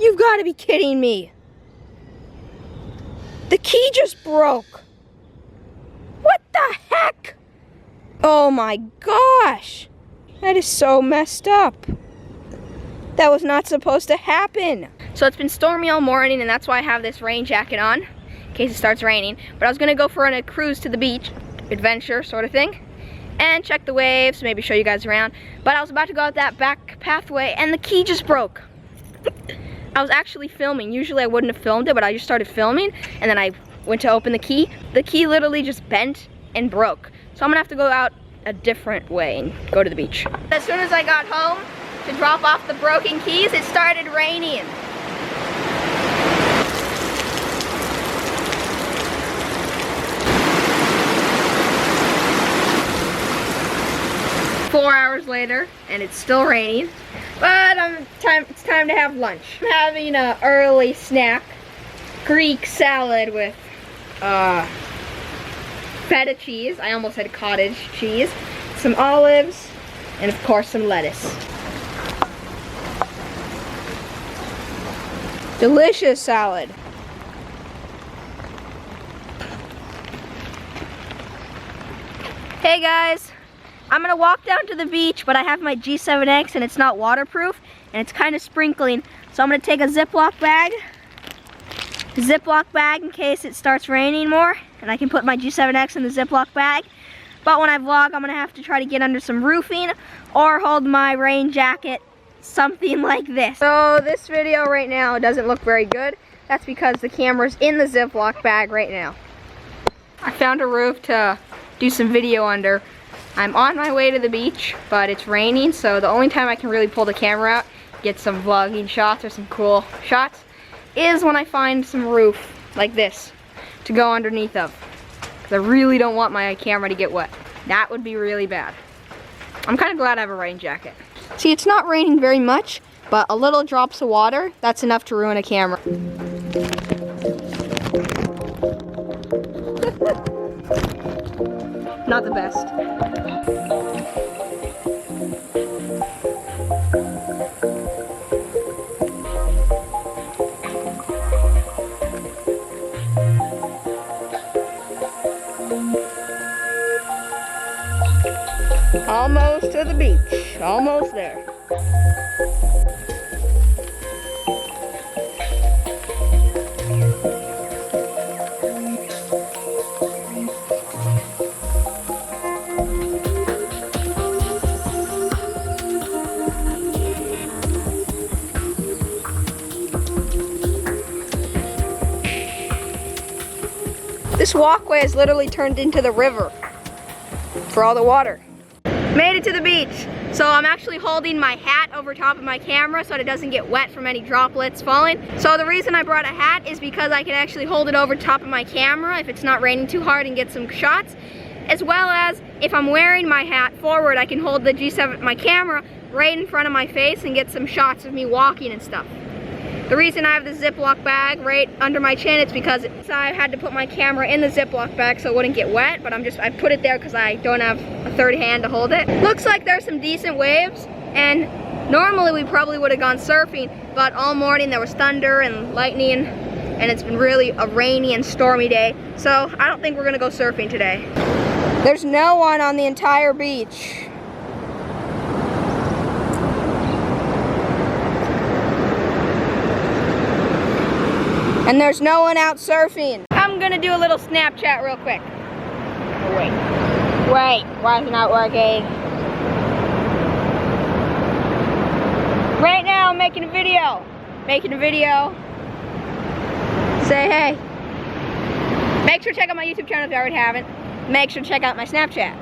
You've got to be kidding me. The key just broke. What the heck? Oh my gosh. That is so messed up. That was not supposed to happen. So it's been stormy all morning, and that's why I have this rain jacket on in case it starts raining. But I was gonna go for a cruise to the beach, adventure sort of thing, and check the waves, maybe show you guys around. But I was about to go out that back pathway and the key just broke. I was actually filming. Usually I wouldn't have filmed it, but I just started filming, and then I went to open the key. The key literally just bent and broke. So I'm gonna have to go out a different way and go to the beach. As soon as I got home to drop off the broken keys, it started raining. Four hours later, and it's still raining, but it's time to have lunch. I'm having an early snack, Greek salad with feta cheese. I almost said cottage cheese, some olives, and of course some lettuce. Delicious salad. Hey guys, I'm gonna walk down to the beach, but I have my G7X and it's not waterproof and it's kind of sprinkling. So I'm gonna take a Ziploc bag in case it starts raining more, and I can put my G7X in the Ziploc bag. But when I vlog, I'm gonna have to try to get under some roofing or hold my rain jacket, something like this. So this video right now doesn't look very good. That's because the camera's in the Ziploc bag right now. I found a roof to do some video under. I'm on my way to the beach, but it's raining, so the only time I can really pull the camera out, get some vlogging shots or some cool shots, is when I find some roof like this to go underneath of. Because I really don't want my camera to get wet. That would be really bad. I'm kind of glad I have a rain jacket. See, it's not raining very much, but a little drops of water, that's enough to ruin a camera. Not the best. Almost to the beach. Almost there. This walkway has literally turned into the river for all the water. Made it to the beach. So I'm actually holding my hat over top of my camera so that it doesn't get wet from any droplets falling. So the reason I brought a hat is because I can actually hold it over top of my camera if it's not raining too hard and get some shots. As well as if I'm wearing my hat forward, I can hold the G7, my camera, right in front of my face and get some shots of me walking and stuff. The reason I have the Ziploc bag right under my chin, it's because I had to put my camera in the Ziploc bag so it wouldn't get wet, but I put it there because I don't have a third hand to hold it. Looks like there's some decent waves, and normally we probably would have gone surfing, but all morning there was thunder and lightning, and it's been really a rainy and stormy day, so I don't think we're gonna go surfing today. There's no one on the entire beach. And there's no one out surfing. I'm gonna do a little Snapchat real quick. Oh, wait, why is it not working? Right now I'm making a video. Say hey. Make sure to check out my YouTube channel if you already haven't. Make sure to check out my Snapchat.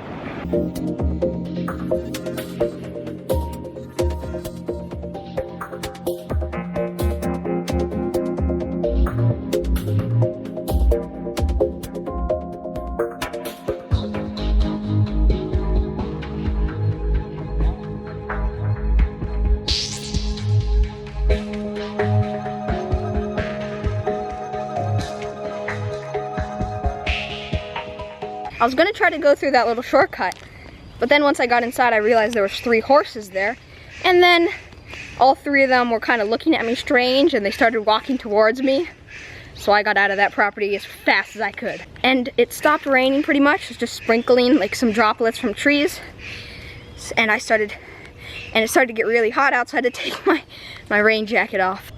I was gonna try to go through that little shortcut, but then once I got inside, I realized there was 3 horses there. And then all three of them were kind of looking at me strange and they started walking towards me. So I got out of that property as fast as I could. And it stopped raining pretty much. It was just sprinkling like some droplets from trees. And it started to get really hot out, so I had to take my rain jacket off.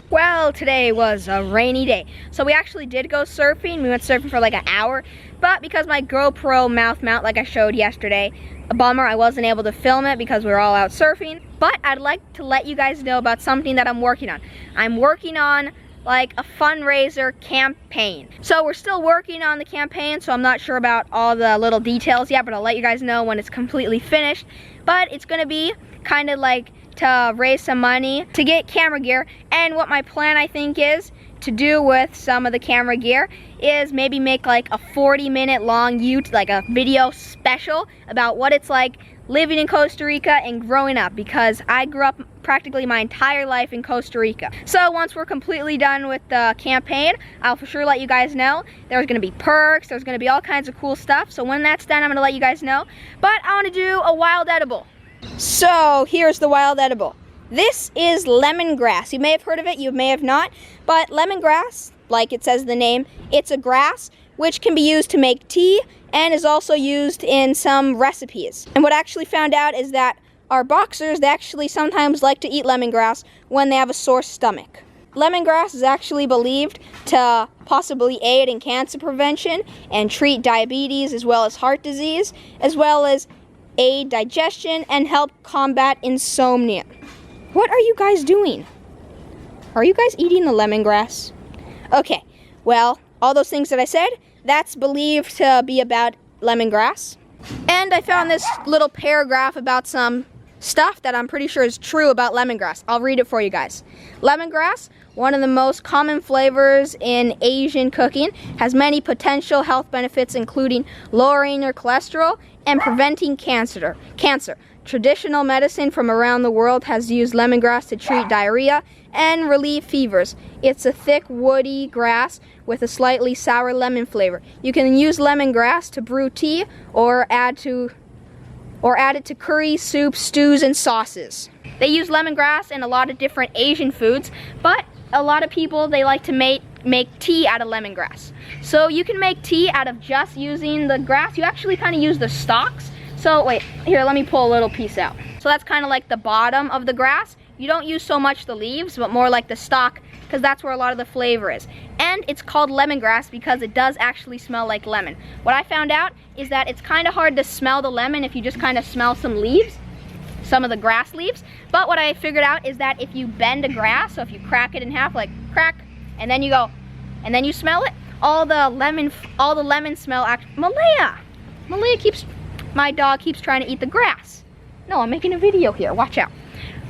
Well, today was a rainy day. So we actually did go surfing. We went surfing for like an hour. But because my GoPro mount, like I showed yesterday, a bummer, I wasn't able to film it because we were all out surfing. But I'd like to let you guys know about something that I'm working on. I'm working on like a fundraiser campaign. So we're still working on the campaign, so I'm not sure about all the little details yet, but I'll let you guys know when it's completely finished. But it's gonna be kind of like to raise some money to get camera gear, and what my plan I think is to do with some of the camera gear is maybe make like a 40-minute long like a video special about what it's like living in Costa Rica and growing up, because I grew up practically my entire life in Costa Rica. So once we're completely done with the campaign, I'll for sure let you guys know. There's gonna be perks, there's gonna be all kinds of cool stuff. So when that's done, I'm gonna let you guys know. But I wanna do a wild edible. So here's the wild edible. This is lemongrass. You may have heard of it, you may have not, but lemongrass, like it says in the name, it's a grass which can be used to make tea and is also used in some recipes. And what I actually found out is that our boxers, they actually sometimes like to eat lemongrass when they have a sore stomach. Lemongrass is actually believed to possibly aid in cancer prevention and treat diabetes as well as heart disease, as well as aid digestion and help combat insomnia. What are you guys doing? Are you guys eating the lemongrass? Okay, well, all those things that I said, that's believed to be about lemongrass. And I found this little paragraph about some stuff that I'm pretty sure is true about lemongrass. I'll read it for you guys. Lemongrass, one of the most common flavors in Asian cooking, has many potential health benefits including lowering your cholesterol and preventing cancer. Traditional medicine from around the world has used lemongrass to treat diarrhea and relieve fevers. It's a thick, woody grass with a slightly sour lemon flavor. You can use lemongrass to brew tea or add it to curry, soups, stews, and sauces. They use lemongrass in a lot of different Asian foods, but a lot of people, they like to make tea out of lemongrass. So you can make tea out of just using the grass. You actually kind of use the stalks. So wait, here, let me pull a little piece out. So that's kind of like the bottom of the grass. You don't use so much the leaves, but more like the stalk, because that's where a lot of the flavor is. And it's called lemongrass because it does actually smell like lemon. What I found out is that it's kind of hard to smell the lemon if you just kind of smell some leaves, some of the grass leaves. But what I figured out is that if you bend a grass, so if you crack it in half, like crack, and then you go, and then you smell it, all the lemon smell Malaya keeps, my dog keeps trying to eat the grass. No, I'm making a video here, watch out.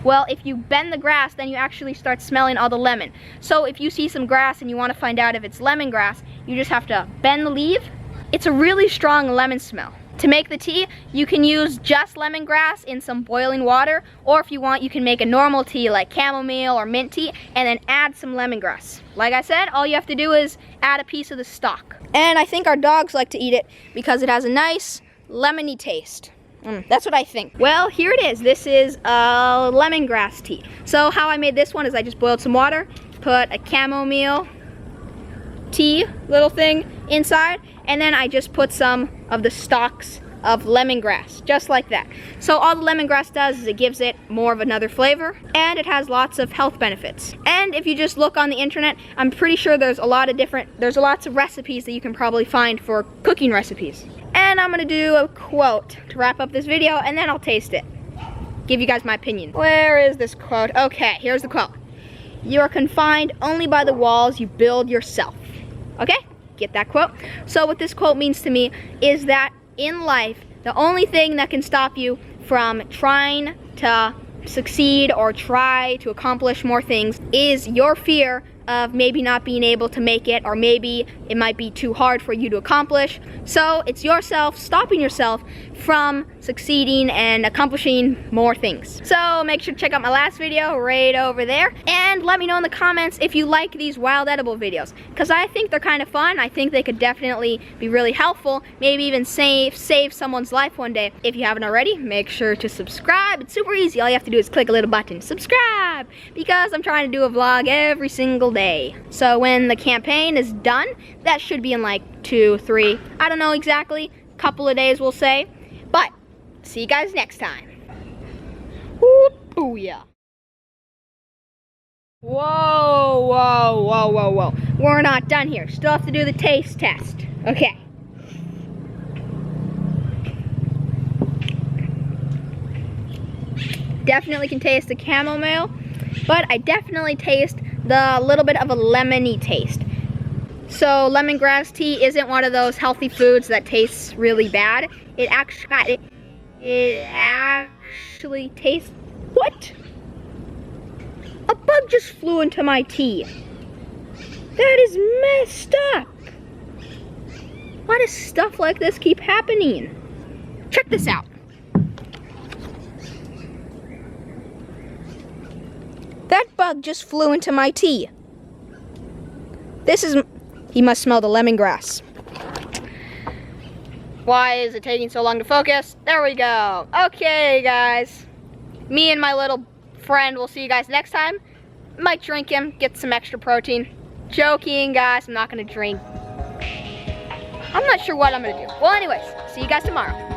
Well, if you bend the grass, then you actually start smelling all the lemon. So if you see some grass and you want to find out if it's lemongrass, you just have to bend the leaf. It's a really strong lemon smell. To make the tea, you can use just lemongrass in some boiling water, or if you want, you can make a normal tea like chamomile or mint tea and then add some lemongrass. Like I said, all you have to do is add a piece of the stalk. And I think our dogs like to eat it because it has a nice lemony taste. That's what I think. Well, here it is. This is a lemongrass tea. So how I made this one is I just boiled some water, put a chamomile tea little thing inside, and then I just put some of the stalks of lemongrass, just like that. So all the lemongrass does is it gives it more of another flavor, and it has lots of health benefits. And if you just look on the internet, I'm pretty sure there's lots of recipes that you can probably find for cooking recipes. And I'm gonna do a quote to wrap up this video, and then I'll taste it. Give you guys my opinion. Where is this quote? Okay, here's the quote. You are confined only by the walls you build yourself. Okay, get that quote? So what this quote means to me is that in life, the only thing that can stop you from trying to succeed or try to accomplish more things is your fear of maybe not being able to make it, or maybe it might be too hard for you to accomplish. So it's yourself stopping yourself from succeeding and accomplishing more things. So make sure to check out my last video right over there, and let me know in the comments if you like these wild edible videos, because I think they're kind of fun. I think they could definitely be really helpful, maybe even save someone's life one day. If you haven't already, make sure to subscribe. It's super easy. All you have to do is click a little button, subscribe, because I'm trying to do a vlog every single day. So when the campaign is done, that should be in like 2, 3, I don't know exactly, couple of days we'll say. But see you guys next time. Booyah. Whoa, whoa, whoa, whoa, whoa. We're not done here. Still have to do the taste test. Okay. Definitely can taste the chamomile, but I definitely taste the little bit of a lemony taste. So lemongrass tea isn't one of those healthy foods that tastes really bad. It actually tastes, what? A bug just flew into my tea. That is messed up. Why does stuff like this keep happening? Check this out. That bug just flew into my tea. He must smell the lemongrass. Why is it taking so long to focus? There we go. Okay, guys. Me and my little friend will see you guys next time. Might drink him, get some extra protein. Joking, guys. I'm not gonna drink. I'm not sure what I'm gonna do. Well, anyways, see you guys tomorrow.